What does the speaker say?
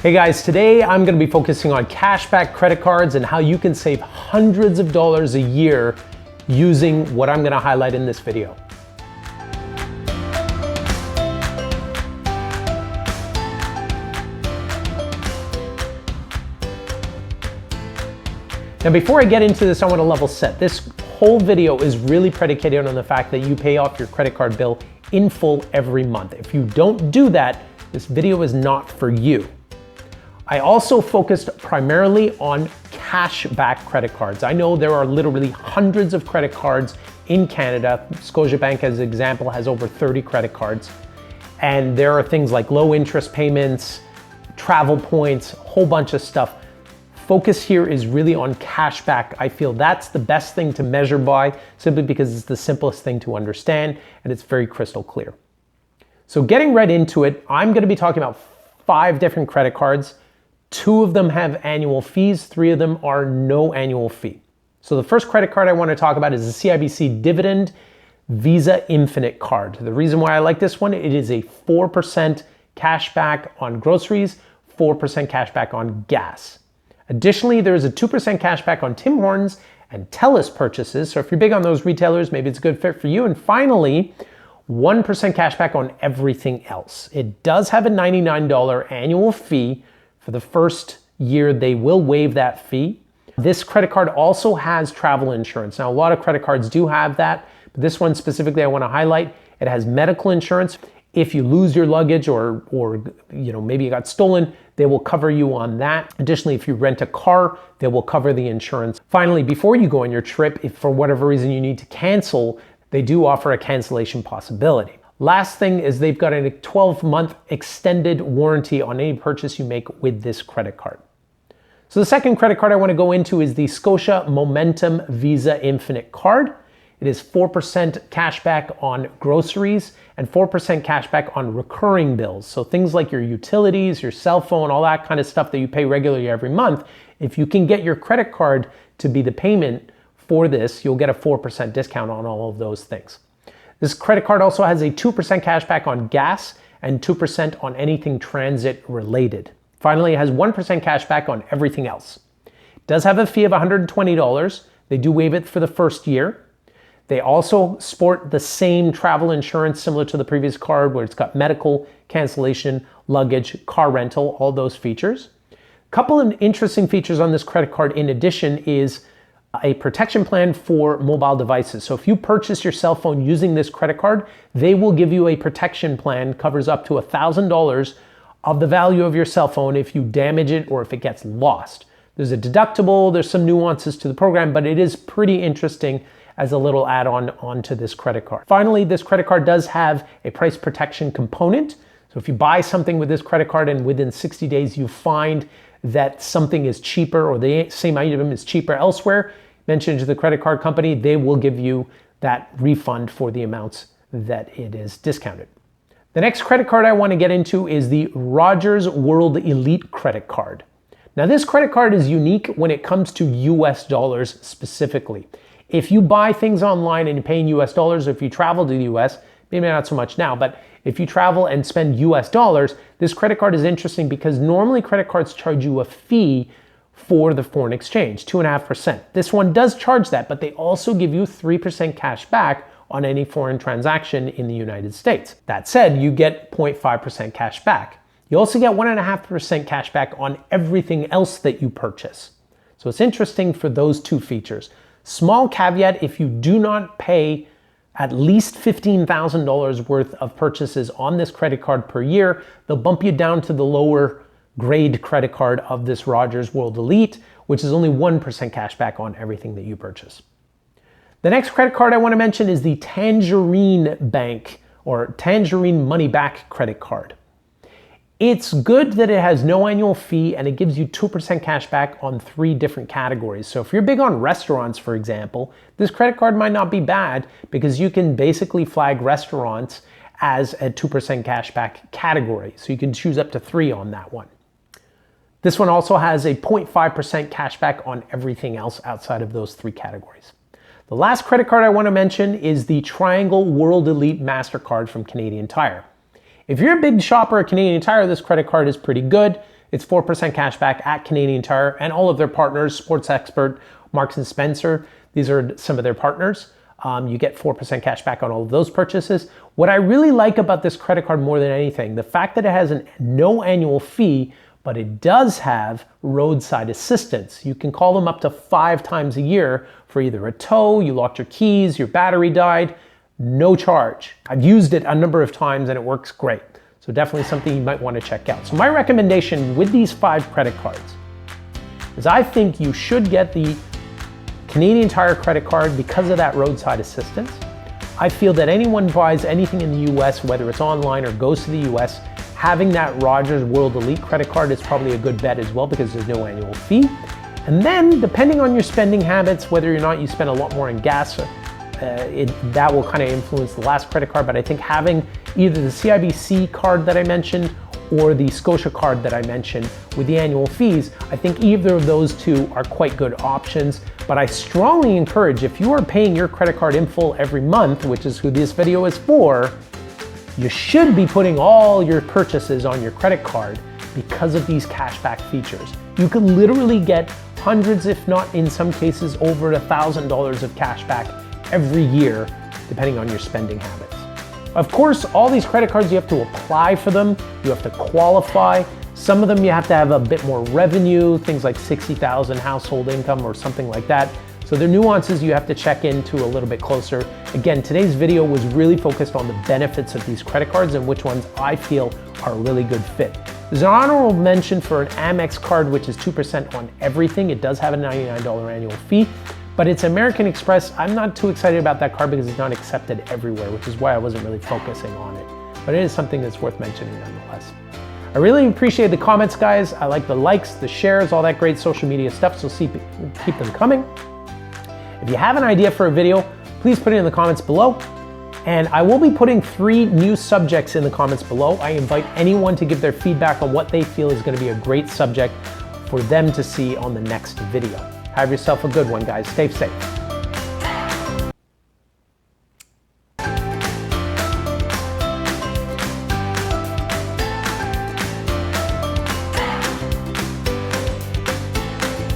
Hey guys, today I'm going to be focusing on cashback credit cards and how you can save hundreds of dollars a year using what I'm going to highlight in this video. Now before I get into this, I want to level set. This whole video is really predicated on the fact that you pay off your credit card bill in full every month. If you don't do that, this video is not for you. I also focused primarily on cashback credit cards. I know there are literally hundreds of credit cards in Canada. Scotia Bank, as an example, has over 30 credit cards. And there are things like low interest payments, travel points, a whole bunch of stuff. Focus here is really on cashback. I feel that's the best thing to measure by, simply because it's the simplest thing to understand and it's very crystal clear. So getting right into it, I'm going to be talking about 5 different credit cards. 2 of them have annual fees, 3 of them are no annual fee. So the first credit card I want to talk about is the CIBC Dividend Visa Infinite card. The reason why I like this one, it is a 4% cashback on groceries, 4% cashback on gas. Additionally, there is a 2% cashback on Tim Hortons and TELUS purchases. So if you're big on those retailers, maybe it's a good fit for you. And finally, 1% cashback on everything else. It does have a $99 annual fee. For the first year, they will waive that fee. This credit card also has travel insurance. Now, a lot of credit cards do have that, but this one specifically I want to highlight. It has medical insurance. If you lose your luggage or maybe it got stolen, they will cover you on that. Additionally, if you rent a car, they will cover the insurance. Finally, before you go on your trip, if for whatever reason you need to cancel, they do offer a cancellation possibility. Last thing is they've got a 12-month extended warranty on any purchase you make with this credit card. So the second credit card I want to go into is the Scotia Momentum Visa Infinite card. It is 4% cashback on groceries and 4% cashback on recurring bills. So things like your utilities, your cell phone, all that kind of stuff that you pay regularly every month. If you can get your credit card to be the payment for this, you'll get a 4% discount on all of those things. This credit card also has a 2% cashback on gas and 2% on anything transit related. Finally, it has 1% cashback on everything else. It does have a fee of $120. They do waive it for the first year. They also sport the same travel insurance similar to the previous card, where it's got medical, cancellation, luggage, car rental, all those features. A couple of interesting features on this credit card in addition is a protection plan for mobile devices. So if you purchase your cell phone using this credit card, they will give you a protection plan, covers up to $1,000 of the value of your cell phone if you damage it or if it gets lost. There's a deductible, there's some nuances to the program, but it is pretty interesting as a little add-on onto this credit card. Finally, this credit card does have a price protection component. So if you buy something with this credit card and within 60 days you find that something is cheaper or the same item is cheaper elsewhere, mention it to the credit card company, they will give you that refund for the amounts that it is discounted. The next credit card I want to get into is the Rogers World Elite credit card. Now this credit card is unique when it comes to US dollars specifically. If you buy things online and you pay in US dollars, or if you travel to the US, maybe not so much now, but if you travel and spend US dollars, this credit card is interesting because normally credit cards charge you a fee for the foreign exchange, 2.5%. This one does charge that, but they also give you 3% cash back on any foreign transaction in the United States. That said, you get 0.5% cash back. You also get 1.5% cash back on everything else that you purchase. So it's interesting for those 2 features. Small caveat, if you do not pay at least $15,000 worth of purchases on this credit card per year, they'll bump you down to the lower grade credit card of this Rogers World Elite, which is only 1% cash back on everything that you purchase. The next credit card I want to mention is the Tangerine Bank or Tangerine Money Back credit card. It's good that it has no annual fee and it gives you 2% cash back on 3 different categories. So if you're big on restaurants, for example, this credit card might not be bad because you can basically flag restaurants as a 2% cash back category. So you can choose up to 3 on that one. This one also has a 0.5% cash back on everything else outside of those 3 categories. The last credit card I want to mention is the Triangle World Elite MasterCard from Canadian Tire. If you're a big shopper at Canadian Tire, this credit card is pretty good. It's 4% cash back at Canadian Tire and all of their partners, Sports Expert, Marks and Spencer. These are some of their partners. You get 4% cash back on all of those purchases. What I really like about this credit card more than anything, the fact that it has no annual fee, but it does have roadside assistance. You can call them up to 5 times a year for either a tow, you locked your keys, your battery died, no charge. I've used it a number of times and it works great. So definitely something you might want to check out. So my recommendation with these 5 credit cards is I think you should get the Canadian Tire credit card because of that roadside assistance. I feel that anyone buys anything in the US, whether it's online or goes to the US, having that Rogers World Elite credit card is probably a good bet as well because there's no annual fee. And then depending on your spending habits, whether or not you spend a lot more in gas, that will kind of influence the last credit card. But I think having either the CIBC card that I mentioned or the Scotia card that I mentioned with the annual fees, I think either of those two are quite good options. But I strongly encourage, if you are paying your credit card in full every month, which is who this video is for, you should be putting all your purchases on your credit card because of these cashback features. You can literally get hundreds, if not in some cases over $1,000 of cashback every year, depending on your spending habits. Of course, all these credit cards, you have to apply for them. You have to qualify. Some of them you have to have a bit more revenue, things like 60,000 household income or something like that. So there are nuances you have to check into a little bit closer. Again, today's video was really focused on the benefits of these credit cards and which ones I feel are a really good fit. There's an honorable mention for an AMEX card, which is 2% on everything. It does have a $99 annual fee, but it's American Express. I'm not too excited about that card because it's not accepted everywhere, which is why I wasn't really focusing on it. But it is something that's worth mentioning nonetheless. I really appreciate the comments, guys. I like the likes, the shares, all that great social media stuff, so keep them coming. If you have an idea for a video, please put it in the comments below. And I will be putting 3 new subjects in the comments below. I invite anyone to give their feedback on what they feel is going to be a great subject for them to see on the next video. Have yourself a good one, guys. Stay safe.